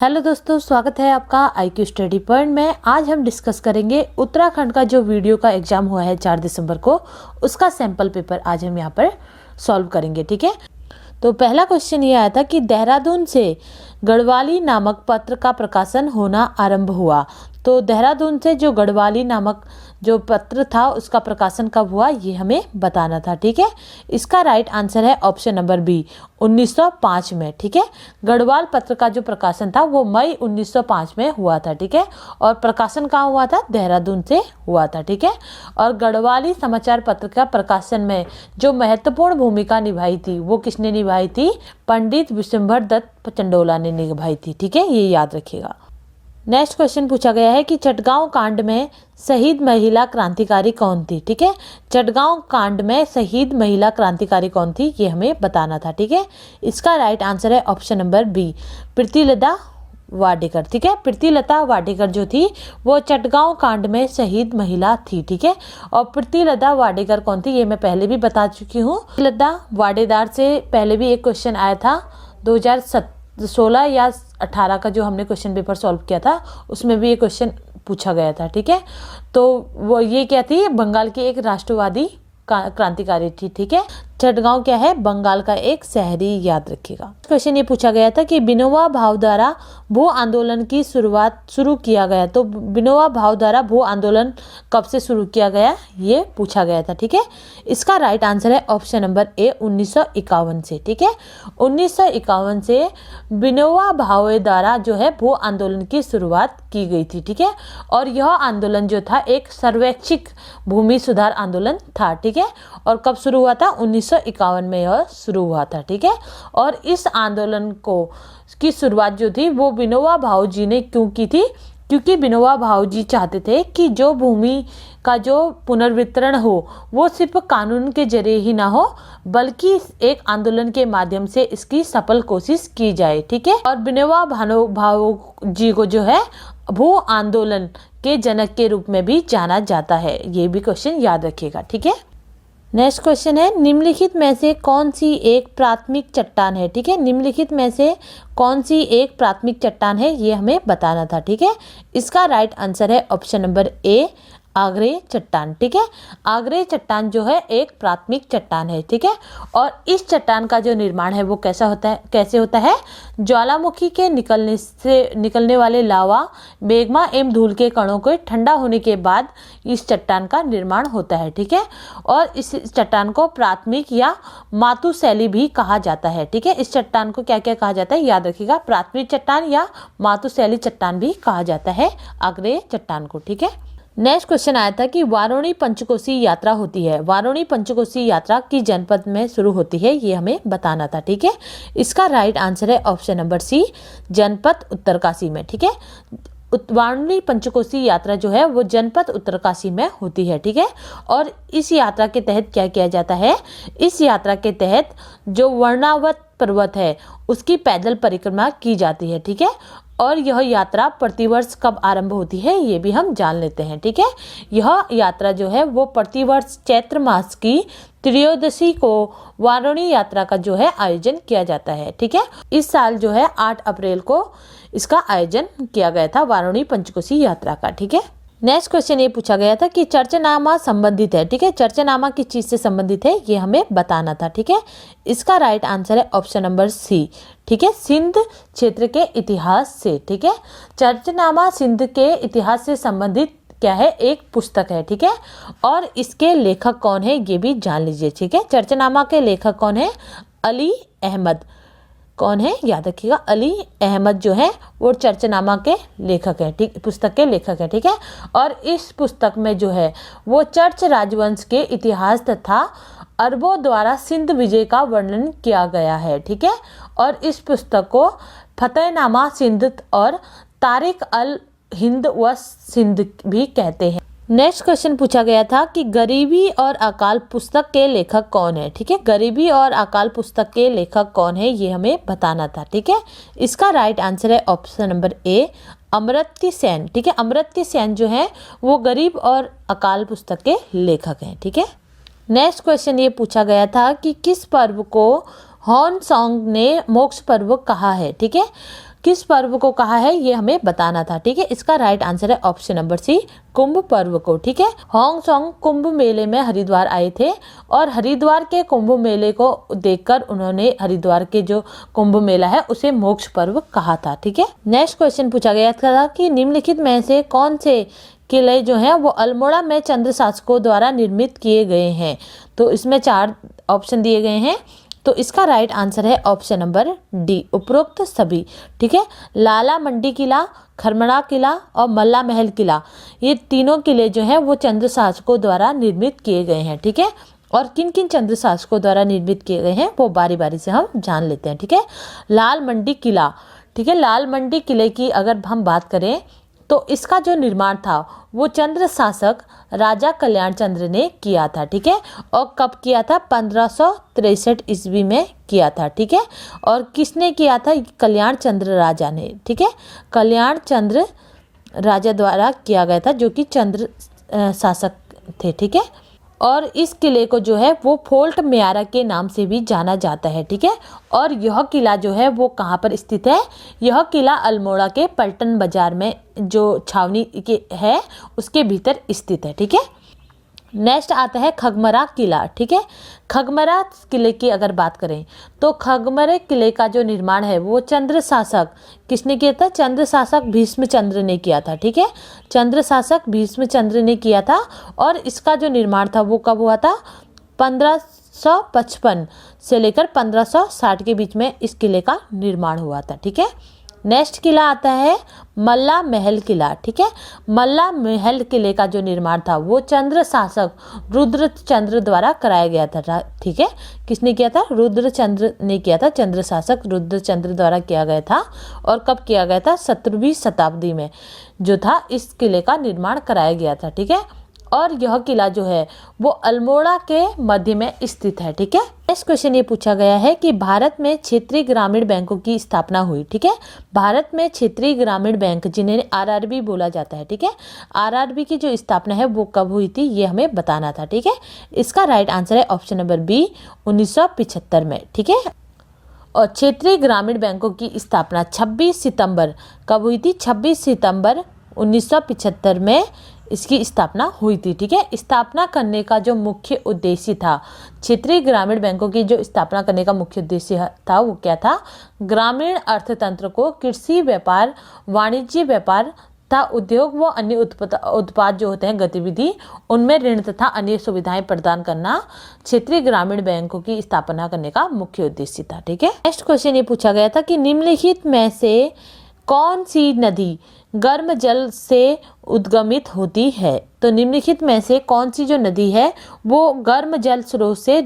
Hello दोस्तों, स्वागत है आपका IQ स्टडी पॉइंट में। आज हम डिस्कस करेंगे उत्तराखंड का जो वीडियो का एग्जाम हुआ है 4 दिसंबर को, उसका सैंपल पेपर आज हम यहाँ पर सॉल्व करेंगे। ठीक है, तो पहला क्वेश्चन ये आया था कि देहरादून से गढ़वाली नामक पत्र का प्रकाशन होना आरंभ हुआ। तो देहरादून से जो गढ़वाली नामक जो पत्र था उसका प्रकाशन कब हुआ, ये हमें बताना था। ठीक है, इसका राइट आंसर है ऑप्शन नंबर बी, 1905 में। ठीक है, गढ़वाल पत्र का जो प्रकाशन था वो मई 1905 में हुआ था। ठीक है, और प्रकाशन कहाँ हुआ था, देहरादून से हुआ था। ठीक है, और गढ़वाली समाचार पत्र का प्रकाशन में जो महत्वपूर्ण भूमिका निभाई थी वो किसने निभाई थी, पंडित विशंभर दत्त चंडोला ने निभाई थी। ठीक है, ये याद रखिएगा। नेक्स्ट क्वेश्चन पूछा गया है कि चटगांव कांड में शहीद महिला क्रांतिकारी कौन थी। ठीक है, चटगांव कांड में शहीद महिला क्रांतिकारी कौन थी, ये हमें बताना था। ठीक है, इसका राइट आंसर है option number B, Pritilata Wadekar. ठीक है, प्रीतिलता वाडेकर जो थी वो चटगांव कांड में शहीद महिला थी। ठीक है, और प्रीतिलता वाडेकर कौन थी ये मैं पहले भी बता चुकी हूँ। प्रीतिलता वाडेदार से पहले भी एक क्वेश्चन आया था 2016 या 18 का जो हमने क्वेश्चन पेपर सॉल्व किया था, उसमें भी ये क्वेश्चन पूछा गया था। ठीक है, तो वो ये क्या थी, बंगाल की एक राष्ट्रवादी क्रांतिकारी थी। ठीक है, चटगांव क्या है, बंगाल का एक शहरी, याद रखिएगा। क्वेश्चन ये पूछा गया था कि विनोबा भावे द्वारा भू आंदोलन की शुरू किया गया। तो विनोबा भावे द्वारा भू आंदोलन कब से शुरू किया गया, ये पूछा गया था। ठीक है, इसका राइट आंसर है ऑप्शन नंबर ए, 1951 से। ठीक है, 1951 से विनोबा भावे द्वारा जो है भू आंदोलन की शुरुआत की गई थी। ठीक है, और यह आंदोलन जो था एक सर्वैक्षिक भूमि सुधार आंदोलन था। ठीक है, और कब शुरू हुआ था, 1951 में यह शुरू हुआ था। ठीक है, और इस आंदोलन को की शुरुआत जो थी वो विनोबा भावे जी ने क्यों की थी, क्योंकि विनोबा भावे जी चाहते थे कि जो भूमि का जो पुनर्वितरण हो वो सिर्फ कानून के जरिए ही ना हो बल्कि एक आंदोलन के माध्यम से इसकी सफल कोशिश की जाए। ठीक है, और विनोबा भावे जी को जो है भू आंदोलन के जनक के रूप में भी जाना जाता है। ये भी क्वेश्चन याद रखिएगा। ठीक है, नेक्स्ट क्वेश्चन है निम्नलिखित में से कौन सी एक प्राथमिक चट्टान है। ठीक है, निम्नलिखित में से कौन सी एक प्राथमिक चट्टान है ये हमें बताना था। ठीक है, इसका राइट आंसर है ऑप्शन नंबर ए, आग्नेय चट्टान। ठीक है, आग्नेय चट्टान जो है एक प्राथमिक चट्टान है। ठीक है, और इस चट्टान का जो निर्माण है वो कैसे होता है, ज्वालामुखी के निकलने वाले लावा, मैग्मा एवं धूल के कणों के ठंडा होने के बाद इस चट्टान का निर्माण होता है। ठीक है, और इस चट्टान को प्राथमिक या मातुशैली भी कहा जाता है। ठीक है, इस चट्टान को क्या क्या कहा जाता है, याद रखिएगा, प्राथमिक चट्टान या मातुशैली चट्टान भी कहा जाता है आग्नेय चट्टान को। ठीक है, नेक्स्ट क्वेश्चन आया था कि वारुणी पंचकोशी यात्रा होती है। वारुणी पंचकोशी यात्रा की जनपद में शुरू होती है, ये हमें बताना था। ठीक है, इसका राइट आंसर है ऑप्शन नंबर सी, जनपद उत्तरकाशी में। ठीक है, वारुणी पंचकोशी यात्रा जो है वो जनपद उत्तरकाशी में होती है। ठीक है, और इस यात्रा के तहत क्या किया जाता है, इस यात्रा के तहत जो वर्णावत पर्वत है उसकी पैदल परिक्रमा की जाती है। ठीक है, और यह यात्रा प्रतिवर्ष कब आरंभ होती है ये भी हम जान लेते हैं। ठीक है, यह यात्रा जो है वो प्रतिवर्ष चैत्र मास की त्रयोदशी को वारुणी यात्रा का जो है आयोजन किया जाता है। ठीक है, इस साल जो है 8 अप्रैल को इसका आयोजन किया गया था वारुणी पंचकोशी यात्रा का। ठीक है, नेक्स्ट क्वेश्चन ये पूछा गया था कि चर्चनामा संबंधित है। ठीक है, चर्चनामा किस चीज से संबंधित है ये हमें बताना था। ठीक है, इसका राइट आंसर है ऑप्शन नंबर सी। ठीक है, सिंध क्षेत्र के इतिहास से। ठीक है, चर्चनामा सिंध के इतिहास से संबंधित क्या है, एक पुस्तक है। ठीक है, और इसके लेखक कौन है ये भी जान लीजिए। ठीक है, चर्चनामा के लेखक कौन है, अली अहमद। कौन है, याद रखिएगा, अली अहमद जो है वो चर्चनामा के लेखक है। ठीक, पुस्तक के लेखक है। ठीक है, और इस पुस्तक में जो है वो चर्च राजवंश के इतिहास तथा अरबों द्वारा सिंध विजय का वर्णन किया गया है। ठीक है, और इस पुस्तक को फतेहनामा सिंध और तारिक अल हिंद व सिंध भी कहते हैं। नेक्स्ट क्वेश्चन पूछा गया था कि गरीबी और अकाल पुस्तक के लेखक कौन है। ठीक है, गरीबी और अकाल पुस्तक के लेखक कौन है ये हमें बताना था। ठीक है, इसका राइट आंसर है option number A, Amartya Sen. ठीक है, अमर्त्य सेन जो है वो गरीब और अकाल पुस्तक के लेखक हैं। ठीक है, नेक्स्ट क्वेश्चन ये पूछा गया था कि किस पर्व को हॉर्न सॉन्ग ने मोक्ष पर्व कहा है। ठीक है, किस पर्व को कहा है ये हमें बताना था। ठीक है, इसका राइट आंसर है ऑप्शन नंबर सी, कुंभ पर्व को। ठीक है, होंग सॉन्ग कुंभ मेले में हरिद्वार आए थे और हरिद्वार के कुंभ मेले को देखकर उन्होंने हरिद्वार के जो कुंभ मेला है उसे मोक्ष पर्व कहा था। ठीक है, नेक्स्ट क्वेश्चन पूछा गया था कि निम्नलिखित में से कौन से किले जो हैं वो अल्मोड़ा में चंद्र शासकों द्वारा निर्मित किए गए हैं। तो इसमें 4 ऑप्शन दिए गए हैं, तो इसका राइट आंसर है ऑप्शन नंबर डी, उपरोक्त सभी। ठीक है, लाला मंडी किला, खरमड़ा किला और मल्ला महल किला, ये तीनों किले जो हैं वो चंद्र शासकों द्वारा निर्मित किए गए हैं। ठीक है, और किन किन चंद्र शासकों द्वारा निर्मित किए गए हैं वो बारी बारी से हम जान लेते हैं। ठीक है, लाल मंडी किला। ठीक है, लाल मंडी किले की अगर हम बात करें तो इसका जो निर्माण था वो चंद्र शासक राजा कल्याण चंद्र ने किया था। ठीक है, और कब किया था? 1563 ईस्वी में किया था। ठीक है, और किसने किया था? कल्याण चंद्र राजा ने। ठीक है, कल्याण चंद्र राजा द्वारा किया गया था, जो कि चंद्र शासक थे। ठीक है, और इस किले को जो है वो फोर्ट म्यारा के नाम से भी जाना जाता है। ठीक है, और यह किला जो है वो कहाँ पर स्थित है? यह किला अल्मोड़ा के पलटन बाजार में जो छावनी के है उसके भीतर स्थित है। ठीक है, नेक्स्ट आता है खगमरा किला। ठीक है, खगमरा किले की अगर बात करें तो खगमरे किले का जो निर्माण है वो चंद्र शासक किसने किया था? चंद्र शासक भीष्म चंद्र ने किया था। ठीक है, चंद्र शासक भीष्म चंद्र ने किया था और इसका जो निर्माण था वो कब हुआ था? 1555 से लेकर 1560 के बीच में इस किले का निर्माण हुआ था। ठीक है, नेक्स्ट किला आता है मल्ला महल किला। ठीक है, मल्ला महल किले का जो निर्माण था वो चंद्र शासक रुद्रचंद्र द्वारा कराया गया था। ठीक है, किसने किया था? रुद्रचंद्र ने किया था, चंद्र शासक रुद्रचंद्र द्वारा किया गया था। और कब किया गया था? 17वीं शताब्दी में जो था इस किले का निर्माण कराया गया था। ठीक है, और यह किला जो है वो अल्मोड़ा के मध्य में स्थित है। ठीक है, नेक्स्ट क्वेश्चन ये पूछा गया है कि भारत में क्षेत्रीय ग्रामीण बैंकों की स्थापना हुई। ठीक है, भारत में क्षेत्रीय ग्रामीण बैंक जिन्हें आरआरबी बोला जाता है। ठीक है, आरआरबी की जो स्थापना है वो कब हुई थी ये हमें बताना था। ठीक है, इसका राइट आंसर है ऑप्शन नंबर बी, 1975 में। ठीक है, और क्षेत्रीय ग्रामीण बैंकों की स्थापना 26 सितंबर कब हुई थी? 26 सितंबर 1975 में इसकी स्थापना हुई थी। ठीक है, स्थापना करने का जो मुख्य उद्देश्य था, क्षेत्रीय ग्रामीण बैंकों की जो स्थापना करने का मुख्य उद्देश्य था वो क्या था? ग्रामीण अर्थतंत्र को कृषि व्यापार, वाणिज्य व्यापार तथा उद्योग व अन्य उत्पाद जो होते हैं गतिविधि उनमें ऋण तथा अन्य सुविधाएं प्रदान करना क्षेत्रीय ग्रामीण बैंकों की स्थापना करने का मुख्य उद्देश्य था। ठीक है, नेक्स्ट क्वेश्चन ये पूछा गया था कि निम्नलिखित में से कौन सी नदी गर्म जल से उद्गमित होती है? तो निम्नलिखित में से कौन सी जो नदी है वो गर्म जल स्रोत से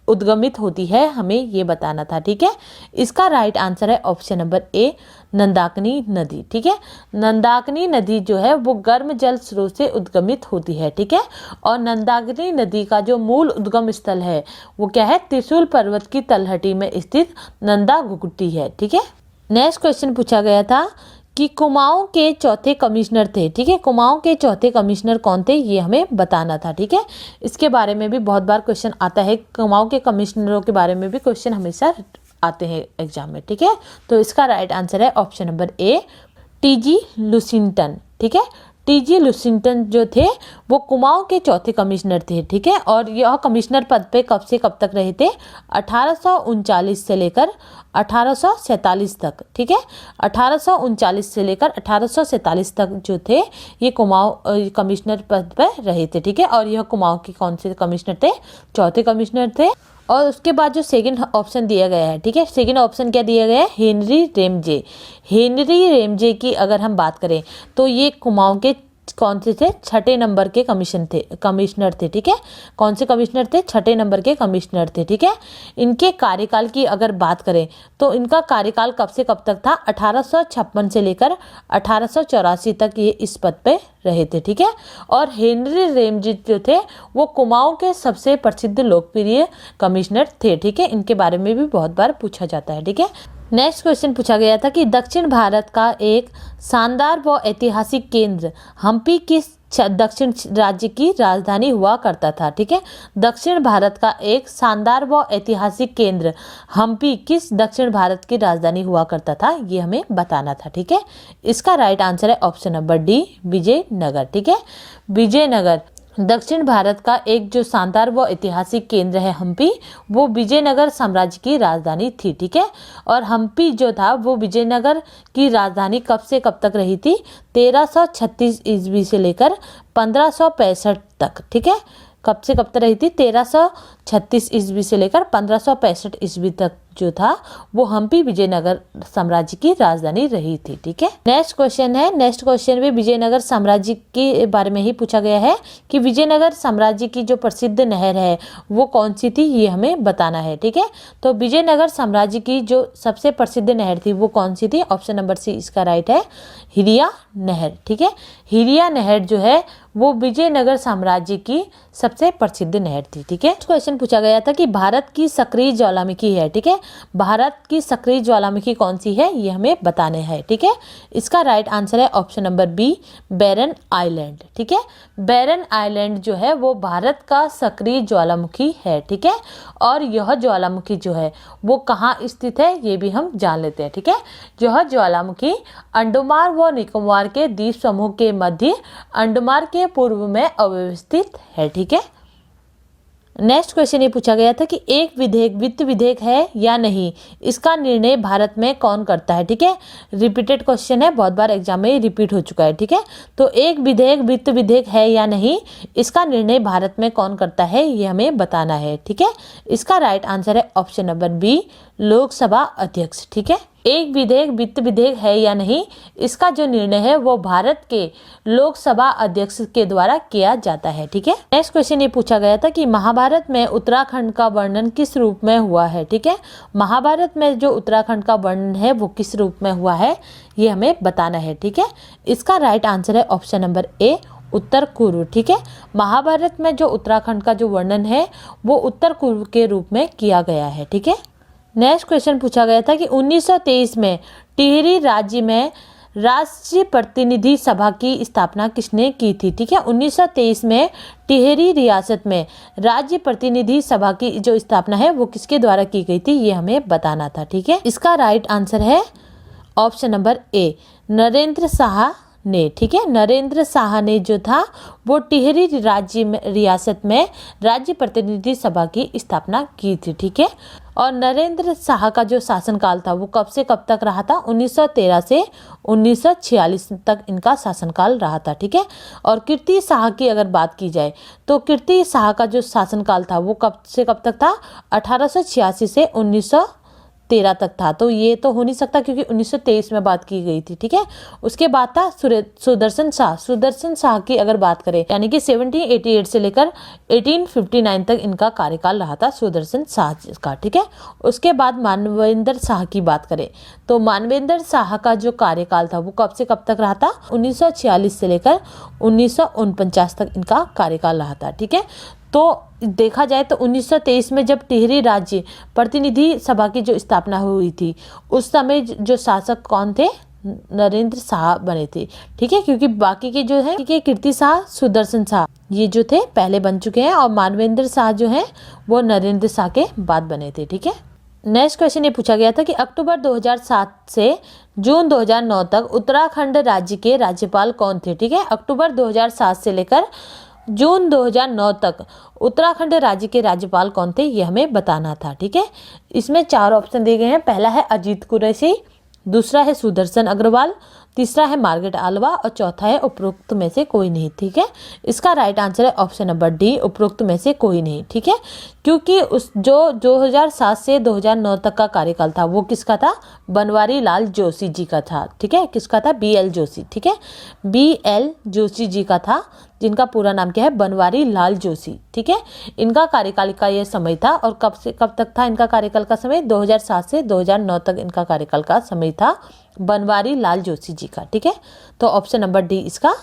उद्गमित होती है, हमें ये बताना था। ठीक है, इसका राइट आंसर है ऑप्शन नंबर ए, नंदाकिनी नदी। ठीक है, नंदाकिनी नदी जो है वो गर्म जल स्रोत से उद्गमित होती है। ठीक है, और नंदाकिनी नदी का जो मूल उद्गम स्थल है वो क्या है? त्रिशूल पर्वत की तलहटी में स्थित नंदा घुघुटी है। ठीक है, नेक्स्ट क्वेश्चन पूछा गया था कि कुमाऊं के चौथे कमिश्नर थे। ठीक है, कुमाऊं के चौथे कमिश्नर कौन थे ये हमें बताना था। ठीक है, इसके बारे में भी बहुत बार क्वेश्चन आता है, कुमाऊं के कमिश्नरों के बारे में भी क्वेश्चन हमेशा आते हैं एग्जाम में। ठीक है, तो इसका राइट आंसर है option number A, TG Lushington. ठीक है, टीजी लुसिंगटन जो थे वो कुमाऊं के चौथे कमिश्नर थे। ठीक है, और यह कमिश्नर पद पे कब से कब तक रहे थे? 1839 से लेकर 1847 तक। ठीक है, 1839 से लेकर 1847 तक जो थे ये कुमाऊं कमिश्नर पद पर रहे थे। ठीक है, और यह कुमाऊं के कौन से कमिश्नर थे? चौथे कमिश्नर थे। और उसके बाद जो सेकंड ऑप्शन दिया गया है, ठीक है, सेकंड ऑप्शन क्या दिया गया है? Henry Ramsay. हेनरी रेमजे की अगर हम बात करें तो ये कुमाऊं के कौन से थे? छठे नंबर के कमिश्नर थे। ठीक है, कौन से कमिश्नर थे? छठे नंबर के कमिश्नर थे। ठीक है, इनके कार्यकाल की अगर बात करें तो इनका कार्यकाल कब से कब तक था? 1856 से लेकर 1884 तक ये इस पद पे रहे थे। ठीक है, और हेनरी रेमजे जो थे वो कुमाऊं के सबसे प्रसिद्ध लोकप्रिय कमिश्नर थे। ठीक है, इनके बारे में भी बहुत बार पूछा जाता है। ठीक है, नेक्स्ट क्वेश्चन पूछा गया था कि दक्षिण भारत का एक शानदार व ऐतिहासिक केंद्र हम्पी किस दक्षिण राज्य की राजधानी हुआ करता था। ठीक है, दक्षिण भारत का एक शानदार व ऐतिहासिक केंद्र हम्पी किस दक्षिण भारत की राजधानी हुआ करता था, ये हमें बताना था। ठीक है, इसका राइट आंसर है ऑप्शन नंबर डी, विजयनगर। ठीक है, विजयनगर दक्षिण भारत का एक जो शानदार व ऐतिहासिक केंद्र है हम्पी, वो विजयनगर साम्राज्य की राजधानी थी। ठीक है, और हम्पी जो था वो विजयनगर की राजधानी कब से कब तक रही थी, 1336 ईस्वी से लेकर 1565 तक। ठीक है, कब से कब तक रही थी, 1336 ईस्वी से लेकर 1565 ईस्वी तक जो था वो हम्पी विजयनगर साम्राज्य की राजधानी रही थी। ठीक है, नेक्स्ट क्वेश्चन है, नेक्स्ट क्वेश्चन भी विजयनगर साम्राज्य के बारे में ही पूछा गया है कि विजयनगर साम्राज्य की जो प्रसिद्ध नहर है वो कौन सी थी, ये हमें बताना है। ठीक है, तो विजयनगर साम्राज्य की जो सबसे प्रसिद्ध नहर थी वो कौन सी थी, ऑप्शन नंबर सी इसका राइट है, हिरिया नहर। ठीक है, हिरिया नहर जो है वो विजयनगर साम्राज्य की सबसे प्रसिद्ध नहर थी। ठीक है, क्वेश्चन पूछा गया था कि भारत की सक्रिय ज्वालामुखी है। ठीक है, भारत की सक्रिय ज्वालामुखी कौन सी है, ये हमें बताने हैं। ठीक है, इसका राइट आंसर है ऑप्शन नंबर बी, बैरन आइलैंड। ठीक है, बैरन आइलैंड जो है वो भारत का सक्रिय ज्वालामुखी है। ठीक है, और यह ज्वालामुखी जो है वो कहाँ स्थित है, ये भी हम जान लेते हैं। ठीक है, यह ज्वालामुखी अंडमान व निकोबार के द्वीप समूह के मध्य अंडमान के पूर्व में अवस्थित है। ठीक है, नेक्स्ट क्वेश्चन ये पूछा गया था कि एक विधेयक वित्त विधेयक है या नहीं, इसका निर्णय भारत में कौन करता है। ठीक है, रिपीटेड क्वेश्चन है, बहुत बार एग्जाम में रिपीट हो चुका है। ठीक है, तो एक विधेयक वित्त विधेयक है या नहीं, इसका निर्णय भारत में कौन करता है, ये हमें बताना है। ठीक है, इसका राइट आंसर है ऑप्शन नंबर बी, लोकसभा अध्यक्ष। ठीक है, एक विधेयक वित्त विधेयक है या नहीं, इसका जो निर्णय है वो भारत के लोकसभा अध्यक्ष के द्वारा किया जाता है। ठीक है, नेक्स्ट क्वेश्चन ये पूछा गया था कि महाभारत में उत्तराखंड का वर्णन किस रूप में हुआ है। ठीक है, महाभारत में जो उत्तराखंड का वर्णन है वो किस रूप में हुआ है, ये हमें बताना है। ठीक है, इसका राइट आंसर है ऑप्शन नंबर ए, उत्तर पूर्व। ठीक है, महाभारत में जो उत्तराखंड का जो वर्णन है वो उत्तर पूर्व के रूप में किया गया है। ठीक है, नेक्स्ट क्वेश्चन पूछा गया था कि 1923 में टिहरी राज्य में राष्ट्रीय प्रतिनिधि सभा की स्थापना किसने की थी। ठीक है, 1923 में टिहरी रियासत में राज्य प्रतिनिधि सभा की जो स्थापना है वो किसके द्वारा की गई थी, ये हमें बताना था। ठीक है, इसका राइट आंसर है option number A, Narendra Shah ने। ठीक है, नरेंद्र शाह ने जो था वो टिहरी राज्य में रियासत में राज्य प्रतिनिधि सभा की स्थापना की थी। ठीक है, और नरेंद्र शाह का जो शासनकाल था वो कब से कब तक रहा था, 1913 से 1946 तक इनका शासनकाल रहा था। ठीक है, और कीर्ति शाह की अगर बात की जाए तो कीर्ति शाह का जो शासनकाल था वो कब से कब तक था, 1886 से 1913 तक था। तो ये तो हो नहीं सकता क्योंकि 1923 में बात की गई थी। ठीक है, उसके बाद था सुदर्शन शाह। सुदर्शन शाह की अगर बात करें यानी कि 1788 से लेकर 1859 तक इनका कार्यकाल रहा था सुदर्शन शाह का। ठीक है, उसके बाद मानवेंद्र शाह की बात करें तो मानवेंद्र शाह का जो कार्यकाल था वो कब से कब तक रहा था, 1946 से लेकर 1949 तक इनका कार्यकाल रहा था। ठीक है, तो देखा जाए तो 1923 में जब टिहरी राज्य प्रतिनिधि सभा की जो स्थापना हुई थी उस समय जो शासक कौन थे, नरेंद्र शाह बने थे। ठीक है, क्योंकि बाकी के जो है कीर्ति शाह, सुदर्शन शाह ये जो थे पहले बन चुके हैं और मानवेंद्र शाह जो है वो नरेंद्र शाह के बाद बने थे। ठीक है, नेक्स्ट क्वेश्चन ये पूछा गया था कि अक्टूबर 2007 से जून 2009 तक उत्तराखंड राज्य के राज्यपाल कौन थे। ठीक है, अक्टूबर 2007 से लेकर जून 2009 तक उत्तराखंड राज्य के राज्यपाल कौन थे, ये हमें बताना था। ठीक है, इसमें 4 ऑप्शन दिए गए हैं, पहला है अजीत कुरैशी, दूसरा है सुदर्शन अग्रवाल, तीसरा है मार्गरेट आल्वा और चौथा है उपरोक्त में से कोई नहीं। ठीक है, इसका राइट आंसर है ऑप्शन नंबर डी, उपरोक्त में से कोई नहीं। ठीक है, क्योंकि उस जो 2007 से 2009 तक का कार्यकाल था वो किसका था, बनवारी लाल जोशी जी का था। ठीक है, किसका था, BL जोशी। ठीक है, BL जोशी जी का था, जिनका पूरा नाम क्या है, बनवारी लाल जोशी। ठीक है, इनका कार्यकाल का ये समय था और कब से कब तक था इनका कार्यकाल का समय, 2007 से 2009 तक इनका कार्यकाल का समय था बनवारी लाल जोशी जी का। ठीक है, तो ऑप्शन नंबर डी इसका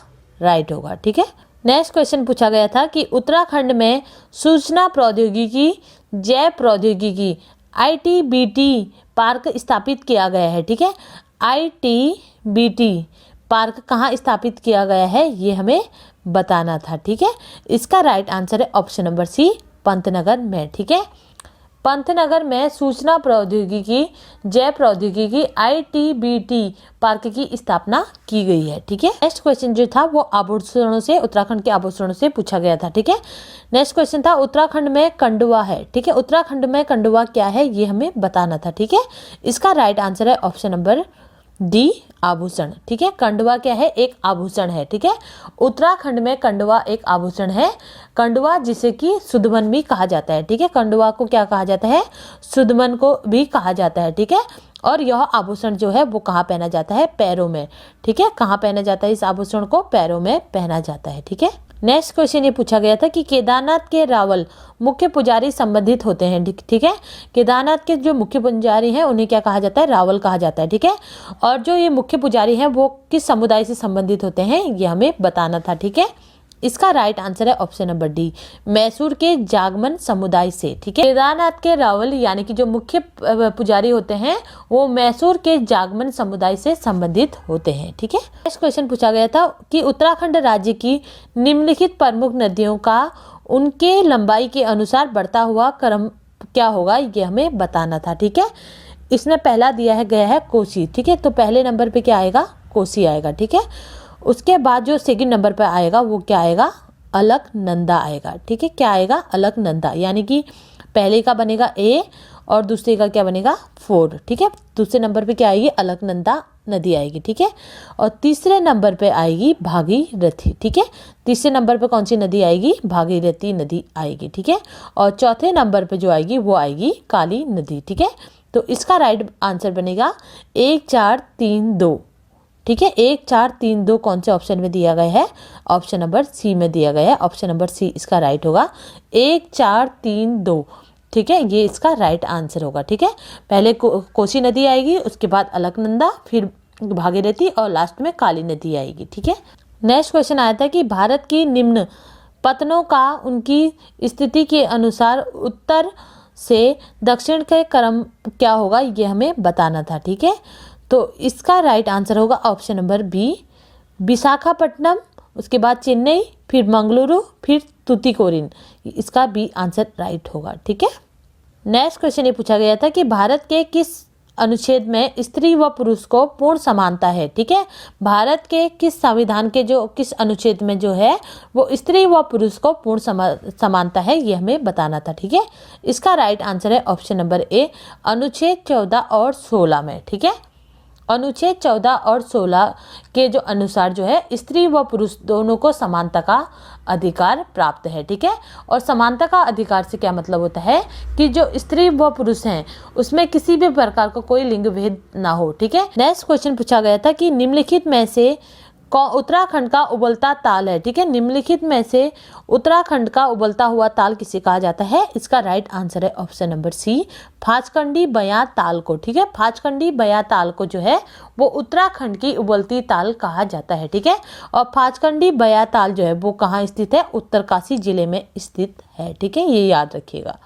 राइट होगा। ठीक है, नेक्स्ट क्वेश्चन पूछा गया था कि उत्तराखंड में सूचना प्रौद्योगिकी जैव प्रौद्योगिकी ITBT पार्क स्थापित किया गया है। ठीक है, ITBT पार्क कहाँ स्थापित किया गया है, ये हमें बताना था। ठीक है, इसका राइट आंसर है ऑप्शन नंबर सी, पंतनगर में। ठीक है, पंतनगर में सूचना प्रौद्योगिकी, जैव प्रौद्योगिकी ITBT पार्क की स्थापना की गई है। ठीक है, नेक्स्ट क्वेश्चन जो था वो आभूषणों से, उत्तराखंड के आभूषणों से पूछा गया था। ठीक है, नेक्स्ट क्वेश्चन था उत्तराखंड में कंडवा है। ठीक है, उत्तराखंड में कंडवा क्या है, ये हमें बताना था। ठीक है, इसका राइट आंसर है ऑप्शन नंबर डी, आभूषण। ठीक है, कंडवा क्या है, एक आभूषण है। ठीक है, उत्तराखंड में कंडवा एक आभूषण है। कंडवा जिसे कि सुदमन भी कहा जाता है। ठीक है, कंडवा को क्या कहा जाता है, सुदमन को भी कहा जाता है। ठीक है, और यह आभूषण जो है वो कहाँ पहना जाता है, पैरों में। ठीक है, कहाँ पहना जाता है, इस आभूषण को पैरों में पहना जाता है। ठीक है, नेक्स्ट क्वेश्चन ये पूछा गया था कि केदारनाथ के रावल मुख्य पुजारी संबंधित होते हैं। ठीक है, केदारनाथ के जो मुख्य पुजारी हैं उन्हें क्या कहा जाता है, रावल कहा जाता है। ठीक है, और जो ये मुख्य पुजारी हैं वो किस समुदाय से संबंधित होते हैं, ये हमें बताना था। ठीक है, इसका राइट आंसर है ऑप्शन नंबर डी, मैसूर के जागमन समुदाय से। ठीक है, केदारनाथ के रावल यानी कि जो मुख्य पुजारी होते हैं वो मैसूर के जागमन समुदाय से संबंधित होते हैं। ठीक है, नेक्स्ट क्वेश्चन पूछा गया था कि उत्तराखंड राज्य की निम्नलिखित प्रमुख नदियों का उनके लंबाई के अनुसार बढ़ता हुआ क्रम क्या होगा, ये हमें बताना था। ठीक है, इसमें पहला दिया गया है कोसी। ठीक है, तो पहले नंबर पे क्या आएगा, कोसी आएगा। ठीक है, उसके बाद जो सेकंड नंबर पे आएगा वो क्या आएगा, अलकनंदा आएगा। ठीक है, क्या आएगा, अलकनंदा, यानी कि पहले का बनेगा ए और दूसरे का क्या बनेगा 4। ठीक है, दूसरे नंबर पे क्या आएगी, अलकनंदा नदी आएगी। ठीक है, और तीसरे नंबर पे आएगी भागीरथी। ठीक है, तीसरे नंबर पे कौन सी नदी आएगी, भागीरथी नदी आएगी। ठीक है, और चौथे नंबर पे जो आएगी वो आएगी काली नदी। ठीक है, तो इसका राइट आंसर बनेगा 1 4 3 2। ठीक है, 1 4 3 2 कौन से ऑप्शन में दिया गया है, ऑप्शन नंबर सी में दिया गया है। ऑप्शन नंबर सी इसका राइट होगा, 1 4 3 2। ठीक है, ये इसका राइट आंसर होगा। ठीक है, पहले कोसी नदी आएगी, उसके बाद अलकनंदा, फिर भागीरथी और लास्ट में काली नदी आएगी। ठीक है, नेक्स्ट क्वेश्चन आया था कि भारत की निम्न पत्तनों का उनकी स्थिति के अनुसार उत्तर से दक्षिण के क्रम क्या होगा, ये हमें बताना था। ठीक है, तो इसका राइट आंसर होगा ऑप्शन नंबर बी, विशाखापट्टनम, उसके बाद चेन्नई, फिर मंगलुरु, फिर तुतिकोरिन। इसका बी आंसर राइट होगा। ठीक है, नेक्स्ट क्वेश्चन ये पूछा गया था कि भारत के किस अनुच्छेद में स्त्री व पुरुष को पूर्ण समानता है। ठीक है, भारत के किस संविधान के जो किस अनुच्छेद में जो है वो स्त्री व पुरुष को पूर्ण समानता है, ये हमें बताना था। ठीक है, इसका राइट आंसर है ऑप्शन नंबर ए, अनुच्छेद 14 और 16 में। ठीक है, अनुच्छेद 14 और 16 के जो अनुसार जो है स्त्री व पुरुष दोनों को समानता का अधिकार प्राप्त है। ठीक है, और समानता का अधिकार से क्या मतलब होता है कि जो स्त्री व पुरुष हैं उसमें किसी भी प्रकार का कोई लिंग भेद ना हो। ठीक है, नेक्स्ट क्वेश्चन पूछा गया था कि निम्नलिखित में से उत्तराखंड का उबलता ताल है। ठीक है, निम्नलिखित में से उत्तराखंड का उबलता हुआ ताल किसे कहा जाता है, इसका राइट आंसर है ऑप्शन नंबर सी, फाचकंडी बयां ताल को। ठीक है, फाचकंडी बयां ताल को जो है वो उत्तराखंड की उबलती ताल कहा जाता है। ठीक है, और फाचकंडी बयां ताल जो है वो कहाँ स्थित है, उत्तरकाशी जिले में स्थित है। ठीक है, ये याद रखिएगा।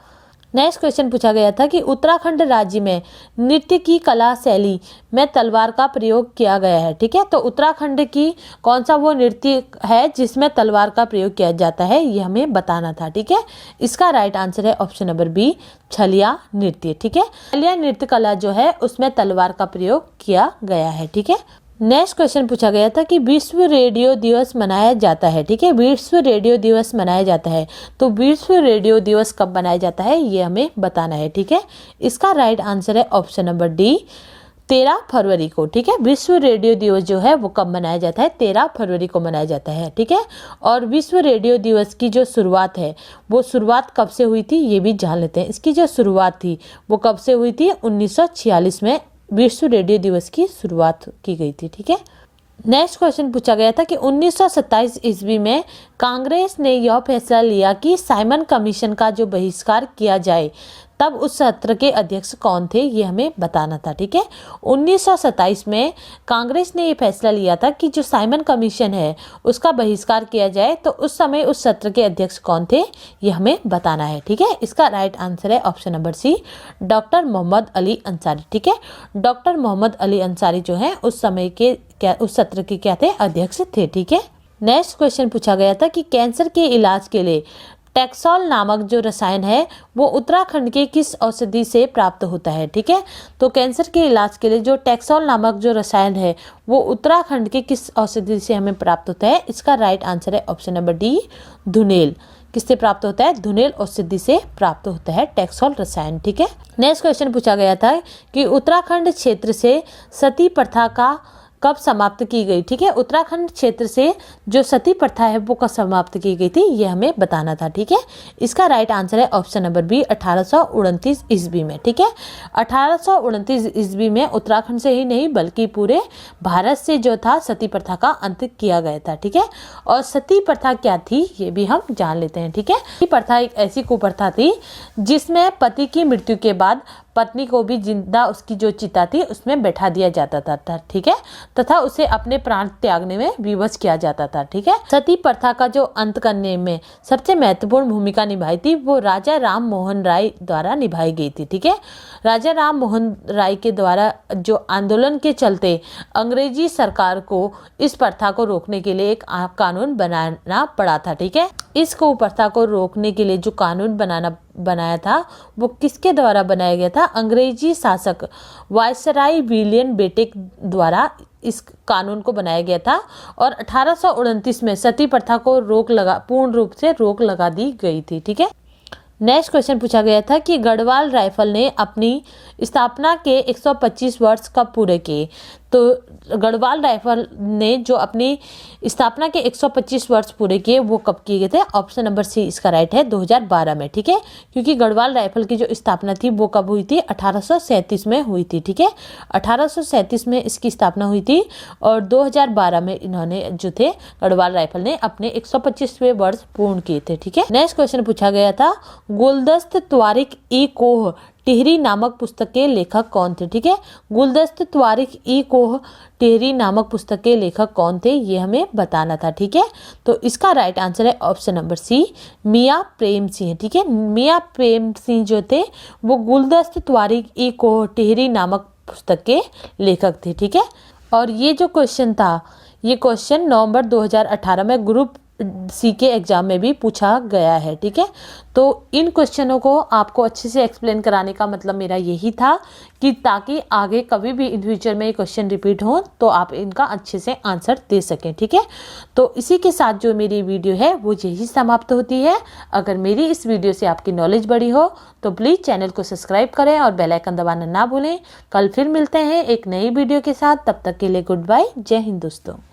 नेक्स्ट क्वेश्चन पूछा गया था कि उत्तराखंड राज्य में नृत्य की कला शैली में तलवार का प्रयोग किया गया है। ठीक है, तो उत्तराखंड की कौन सा वो नृत्य है जिसमें तलवार का प्रयोग किया जाता है, ये हमें बताना था। ठीक है, इसका राइट आंसर है ऑप्शन नंबर बी, छलिया नृत्य। ठीक है, छलिया नृत्य कला जो है उसमें तलवार का प्रयोग किया गया है। ठीक है, नेक्स्ट क्वेश्चन पूछा गया था कि विश्व रेडियो दिवस मनाया जाता है। ठीक है, विश्व रेडियो दिवस मनाया जाता है, तो विश्व रेडियो दिवस कब मनाया जाता है ये हमें बताना है। ठीक है, इसका राइट आंसर है ऑप्शन नंबर डी, 13 फरवरी को। ठीक है, विश्व रेडियो दिवस जो है वो कब मनाया जाता है, 13 फरवरी को मनाया जाता है। ठीक है, और विश्व रेडियो दिवस की जो शुरुआत है वो शुरुआत कब से हुई थी ये भी जान लेते हैं। इसकी जो शुरुआत थी वो कब से हुई थी, 1946 में विश्व रेडियो दिवस की शुरुआत की गई थी। ठीक है, नेक्स्ट क्वेश्चन पूछा गया था कि 1927 ईस्वी में कांग्रेस ने यह फैसला लिया कि साइमन कमीशन का जो बहिष्कार किया जाए, तब उस सत्र के अध्यक्ष कौन थे ये हमें बताना था। ठीक है, 1927 में कांग्रेस ने ये फैसला लिया था कि जो साइमन कमीशन है उसका बहिष्कार किया जाए, तो उस समय उस सत्र के अध्यक्ष कौन थे ये हमें बताना है। ठीक है, इसका राइट आंसर है option number C, doctor Mohammad Ali Ansari. ठीक है, डॉक्टर मोहम्मद अली अंसारी जो है उस समय के उस सत्र के क्या थे, अध्यक्ष थे। ठीक है। नेक्स्ट क्वेश्चन पूछा गया था कि कैंसर के इलाज के लिए टैक्सोल नामक जो रसायन है वो उत्तराखंड के किस औषधि से प्राप्त होता है। ठीक है। तो कैंसर के इलाज के लिए जो टैक्सोल नामक जो रसायन है वो उत्तराखंड के किस औषधि से हमें प्राप्त होता है। इसका राइट आंसर है ऑप्शन नंबर डी, धुनेल। किससे प्राप्त होता है, धुनेल औषधि से प्राप्त होता है टैक्सोल रसायन। ठीक है। नेक्स्ट क्वेश्चन पूछा गया था कि उत्तराखंड क्षेत्र से सती प्रथा का कब समाप्त की गई। ठीक है। उत्तराखंड क्षेत्र से जो सती प्रथा है वो कब समाप्त की गई थी, ये हमें बताना था। ठीक है। इसका राइट आंसर है ऑप्शन नंबर बी, 1829 ईस्वी में। ठीक है। 1829 ईस्वी में उत्तराखंड से ही नहीं बल्कि पूरे भारत से जो था सती प्रथा का अंत किया गया था। ठीक है। और सती प्रथा क्या थी ये भी हम जान लेते हैं। ठीक है। सती प्रथा एक ऐसी कुप्रथा थी जिसमें पति की मृत्यु के बाद पत्नी को भी जिंदा उसकी जो चिता थी उसमें बैठा दिया जाता था। ठीक है। तथा उसे अपने प्राण त्यागने में विवश किया जाता था। ठीक है। सती प्रथा का जो अंत करने में सबसे महत्वपूर्ण भूमिका निभाई थी वो राजा राम मोहन राय द्वारा निभाई गई थी। ठीक है। राजा राम मोहन राय के द्वारा जो आंदोलन के चलते अंग्रेजी सरकार को इस प्रथा को रोकने के लिए एक कानून बनाना पड़ा था। ठीक है। इस कुप्रथा को रोकने के लिए जो कानून बनाया था वो किसके द्वारा बनाया गया था, अंग्रेजी शासक वायसराय विलियम बेंटिक द्वारा इस कानून को बनाया गया था। और 1829 में सती प्रथा को पूर्ण रूप से रोक लगा दी गई थी। ठीक है। नेक्स्ट क्वेश्चन पूछा गया था कि गढ़वाल राइफल ने अपनी स्थापना के 125 वर्ष कब पूरे किए। तो गढ़वाल राइफल ने जो अपनी स्थापना के 125 वर्ष पूरे किए वो कब किए गए थे। ऑप्शन नंबर सी इसका राइट है, 2012 में। ठीक है। क्योंकि गढ़वाल राइफल की जो स्थापना थी वो कब हुई थी, 1837 में हुई थी। ठीक है। 1837 में इसकी स्थापना हुई थी और 2012 में इन्होंने जो थे गढ़वाल राइफल ने अपने 125वें वर्ष पूर्ण किए थे। ठीक है। नेक्स्ट क्वेश्चन पूछा गया था गुलदस्त त्वारिक ई कोह टिहरी नामक पुस्तक के लेखक कौन थे। ठीक है। गुलदस्त त्वारिक ई कोह टिहरी नामक पुस्तक के लेखक कौन थे ये हमें बताना था। ठीक है। तो इसका राइट आंसर है ऑप्शन नंबर सी, मियां प्रेम सिंह। ठीक है। मियां प्रेम सिंह जो थे वो गुलदस्त त्वारिक ई कोह टिहरी नामक पुस्तक के लेखक थे। ठीक है। और ये जो क्वेश्चन था ये क्वेश्चन नवंबर 2018 में ग्रुप सी के एग्जाम में भी पूछा गया है। ठीक है। तो इन क्वेश्चनों को आपको अच्छे से एक्सप्लेन कराने का मतलब मेरा यही था कि ताकि आगे कभी भी इन फ्यूचर में ये क्वेश्चन रिपीट हो तो आप इनका अच्छे से आंसर दे सकें। ठीक है। तो इसी के साथ जो मेरी वीडियो है वो यही समाप्त होती है। अगर मेरी इस वीडियो से आपकी नॉलेज बढ़ी हो तो प्लीज़ चैनल को सब्सक्राइब करें और बेल आइकन दबाना ना भूलें। कल फिर मिलते हैं एक नई वीडियो के साथ। तब तक के लिए गुड बाय। जय हिंद दोस्तों।